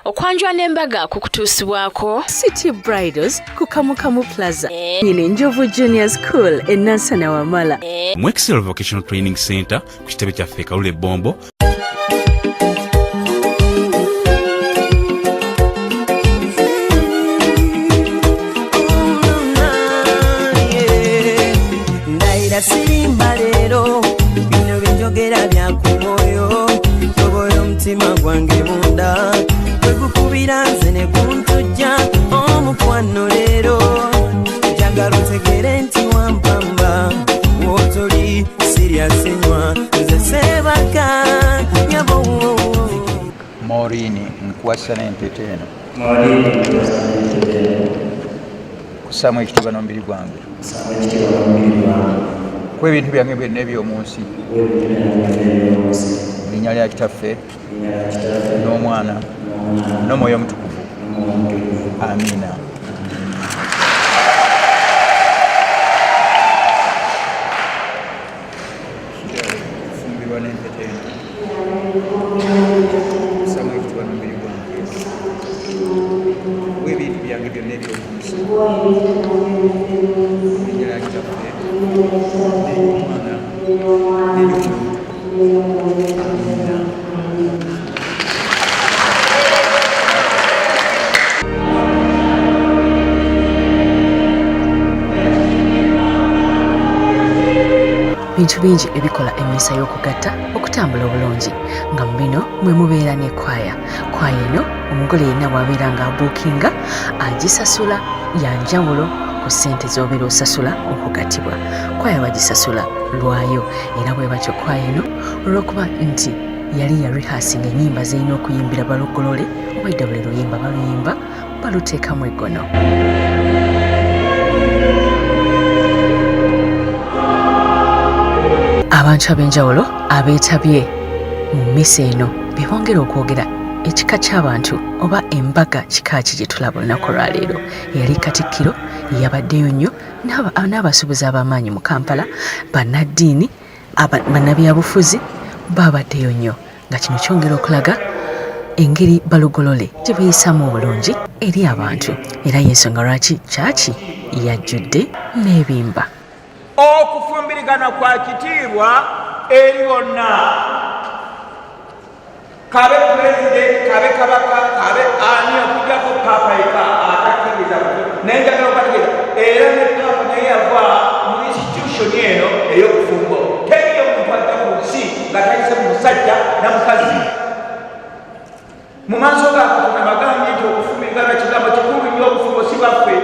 Okwanjul ne Mbaga kukutuusibwako City Bridals ku Kamukamu Plaza. Nine Njovu Junior School e Nansana Wamala. Mu Excel Vocational Training Center ku kitebe kyaffe Kalule Bombo. Ndaira sirimba lero bino binjogera bya kumoyo toboyo mtima gwange munda kwegukubira nze ne kuntujja omukwano lero njagala otegere nti wampamba wotoli serious nywa nze sebaka nyabo Maureen nkwasa n'empeteno kusama ekitiibwa n'omubiri gwange ku ebintu byange byonna eby'omunsi linnya lya kitaffe n'omwana n'omwoyo omutukuvu amiina. Fumbirwa n'empeteno kusama ekitiibwa n'omubiri gwange ku ebintu byange byonna eby'omunsi linnya lya kitaffe n'omwana bintu bingi ebikola emmisa y'okugatta okutambula obulungi nga mu bino mwe mubeera ne kwaya eno omugole yenna bw'abeera nga abuukinga agisasula yanjawulo ku ssente z'obeera osasula okugattibwa. Kwaya bagisasula lwayo era bwe batyo kwaya eno olw'okuba nti yali ya rehearsing ennyimba z'erina okuyimbira balugolole oba edda buli luyimba baluyimba baluteekamu eggono. Abantu ab'enjawulo abeetabye mu mmisa eno be bongera okwogera ekika ky'abantu oba embaga kika ki gye tulaba olunaku lwaleero. Eyali Katikkiro yabaddeyo nnyo n'abasuubuzi ab'amaanyi mu Kampala, bannaddiini, bannabyabufuzi baabaddeyo nnyo nga kino kyongera okulaga engeri balugolole gye beeyisamu obulungi eri abantu era y'ensonga lwaki kyaki yajjudde n'ebimba. Okufumbirigana kwa kitiibwa eri bonna, kabe pulezidenti, kabe kabaka, kabe ani okujjako paapa eka atakkiriza naye njagala okubategeeza era ne paapa naye yava mu institution eno ey'okufumbo. Teriyo omuntu ajja ku nsi nga tayise mu musajja na mukazi. Mu maaso ga Katonda bagambye nti okufumbirigana kigambo kikulu nnyo. Obufumbo si bwaffe,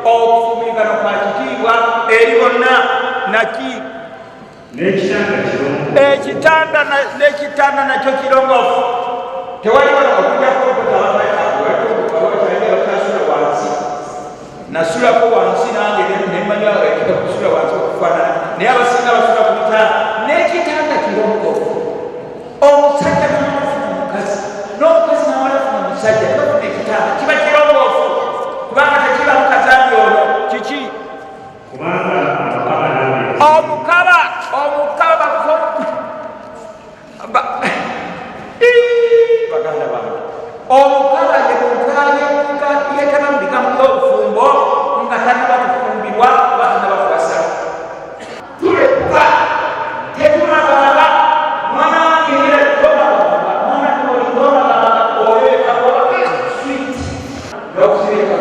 okufumbirigana kwa kitiibwa eri bonna. Naki n'ekitanda nakyo kirongoofu. Tewali wano okujjako wansi nasulako wansi nange nemanya kusula wansi okufaanana naye abasinga basula ku bitanda. N'ekitanda kirongoofu. Omusajja n'amafuna omukazi n'omukazi n'amafuna omusajja nebafuna ekitanda kiba kirongoofu kubanga tekibamu kazambi ono kiki omukaba baganda bange omukaba yetaba mu bigambo by'obufumbo nga tanaba kufumbirwa oba tanaba kuwasa. Tulekuka tetunabaala mwana wange era tomababa mwana tomababa oyekakola sweet n'okusibireka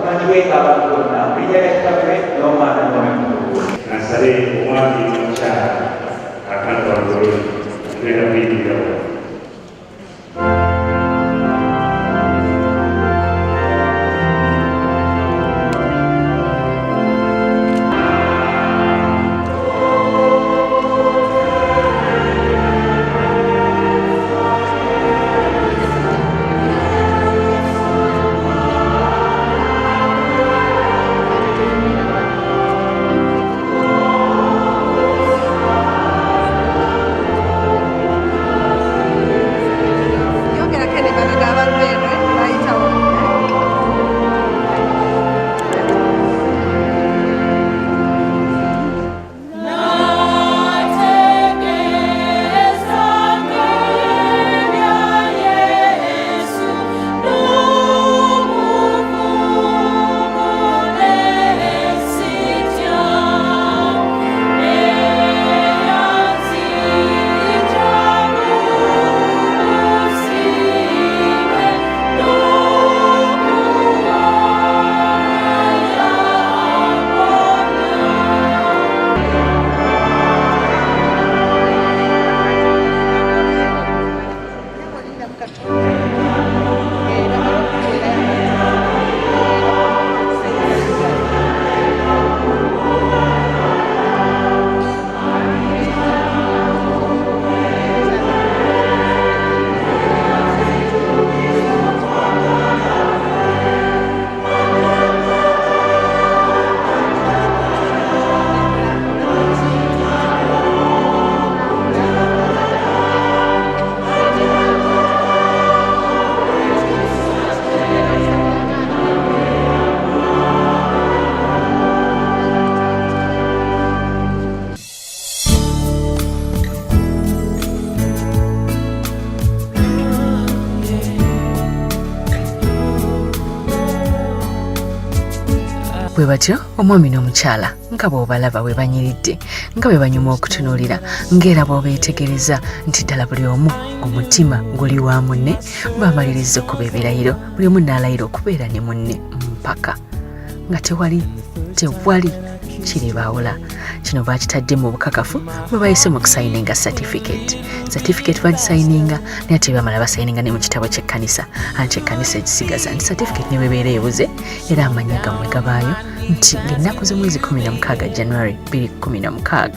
manyi wekaba bonna linnya lyakitabe n'omwana Nasale omwami omukyala akanda walugolole tugenda kuyingirawo. bwe batyo omwami n'omukyala nga bw'obalaba bwe banyiridde nga bwe banyuma okutunuulira ng'era bw'obeetegereza nti ddala buli omu omutima guli wa munne baamaliriza okuba ebirayiro buli omu n'alayira okubeera ne munne mpaka nga tewali kiri baawula. Kino baakitadde mu bukakafu bwe bayise mu kusayininga certificate bagisayininga naye ate bamala basayininga ne mu kitabo ky'ekkanisa anti ekkanisa egisigaza nti certificate ne bebeera ebuze era amanya gammwe gabaayo nti ng'ennaku z'omwezi 16 January 2016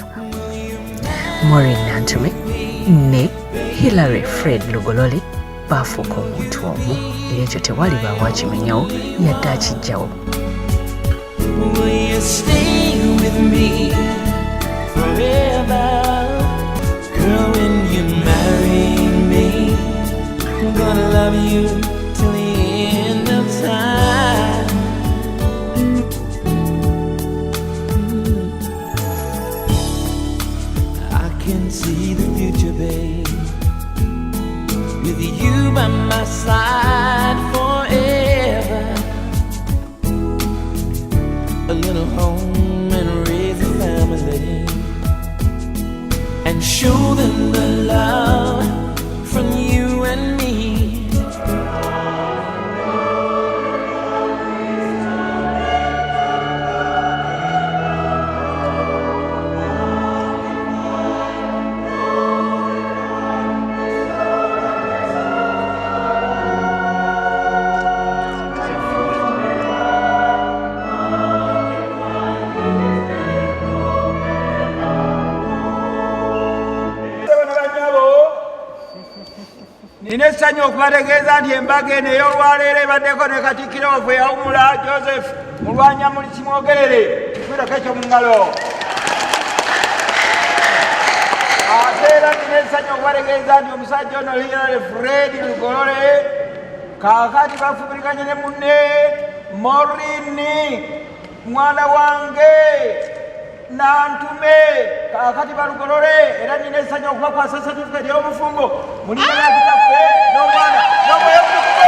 Maureen Nantume ne Hilary Fred Lugolole baafuuka omuntu omu era ekyo tewali baawakimenyawo yadde akijjawo. Will you stay with me forever? Girl, when you marry me, I'm gonna love you till the end of time. I can see the future, babe, with you by my side forever. A little home and raise a family and show them the love from you and me. Nina essanyu okubategeeza nti embaga eno ey'olwaleero ebaddeko ne Katikkiro waffe Yawumula Joseph Mulwanyamuli Kimwogerere tukwirako ekyo mu ngalo. Ate era nina essanyu okubategeeza nti omusajja ono Hilary Fred Lugolole kaakati bafumiriganye ne munne Maureen mwana wange Nantume kaakati balugolole era nina essanyu okubakwasa certificate y'obufumbo mulina nakitaffe n'omwana n'omwoyo omutukuvu.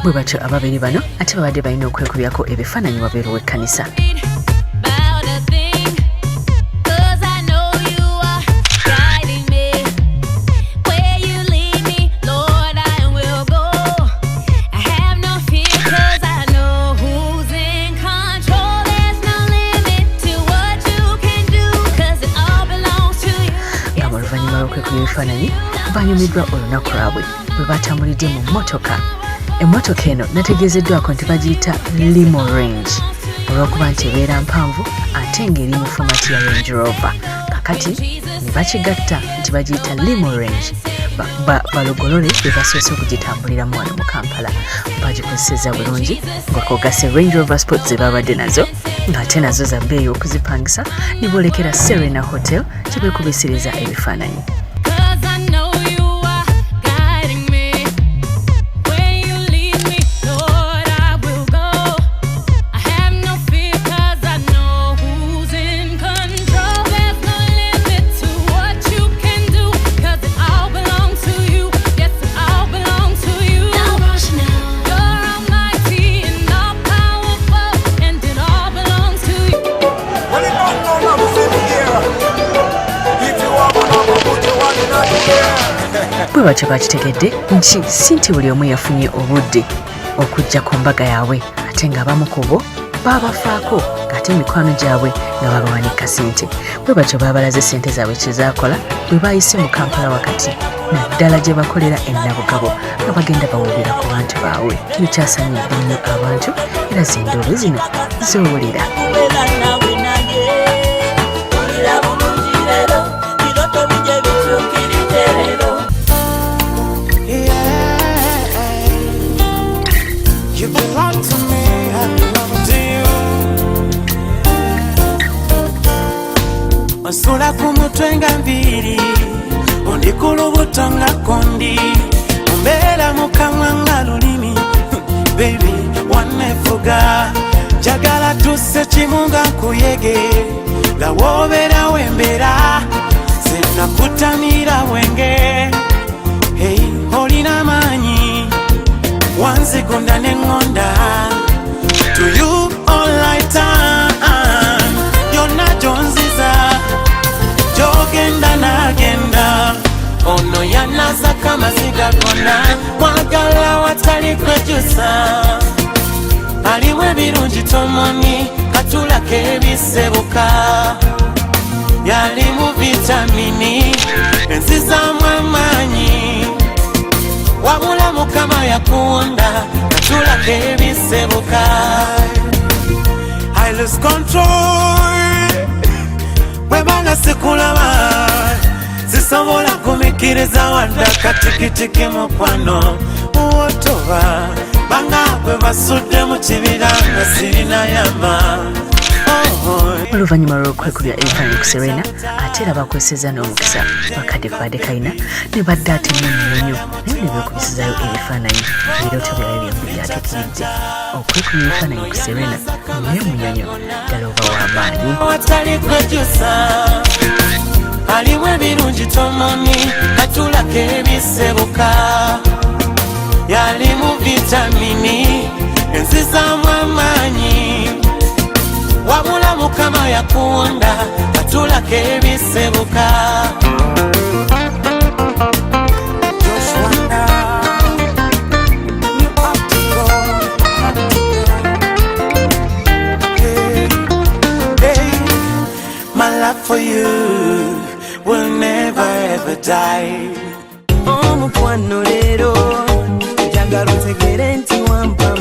Bwe batyo ababiri bano ate babadde balina okwekubyako ebifaananyi wabeeru w'ekkanisa. Nga mu luvannyuma lw'okwekubya ebifaananyi banyumiddwa olunaku lwabwe bwe batambulidde mu mmotoka. Emmotoka eno nategeezeddwako nti bagiyita limo range olw'okuba nti ebeera mpanvu ate ng'eri mu fomati ya Range Rover. Kakati ne bakigatta nti bagiyita limo range. Balugolole be basoose okugitambuliramu wano mu Kampala. Bagikozeseza bulungi ng'okogase Range Rover Sport ze babadde nazo ng'ate nazo za bbeeyi okuzipangisa ne boolekera Serena Hotel gye beekubisiriza ebifaananyi. Bwe batyo bakitegedde nti si nti buli omu yafunye obudde okujja ku mbaga yaabwe ate ng'abamu ku bo baabafaako ng'ate emikwano gyabwe nga babawanika ssente. Bwe batyo baabalaze ssente zaabwe kye zaakola bwe baayise mu Kampala wakati naddala gye bakolera ennabugabo nga bagenda bawulira ku bantu baabwe. Kino kyasanyudde nnyo abantu era z'endoolo zino z'owulira. You belong to me, I belong to you. Osula kumutwe nga nviiri, ondikulubuto nga kondi, ombeera mu kamwa nga lulimi, baby wannefuga, njagala tusse kimu nga nkuyege, nga woobeera wembeera, ze nakutamira wenge, hey, olina amaanyi, wanzikunda n'engonda, to you all I turn, yonna gyonziza, gyogenda n'agenda, ono yanaza kamaziga gonna, mwagala watali kwejusa, alimu ebirungi tomoni, katulako ebisebuka, yalimu vitamini, enzizaamu amaanyi, wabula mukama yakuwonda katulako ebisebuka. I lose control bwebanga sikulaba, sisobola kumikiriza wadde akatikitiki mukwano wotoba banga bwe basudde mu kibira nga sirina yama. Oluvannyuma lw'okwekubya ebifaananyi ku Serena ate era bakozesezza n'omukisa bakadde kayina ne badde ate n'ennyonyo naye ne beekubisizaayo ebifaananyi ebirooto byabwe byombi byatuukiridde. Okwekubya ebifaananyi ku Serena naye munyonyo ddala oba w'amaanyi. Watali kwejusa, alimu ebirungi tomoni, katulako ebisebuka, yalimu vitamini, enzizaamu amaanyi, wabula mukama yakuwonda katulako ebisebuka. My love for you will never ever die. Omukwano leero njagala otegere nti wampa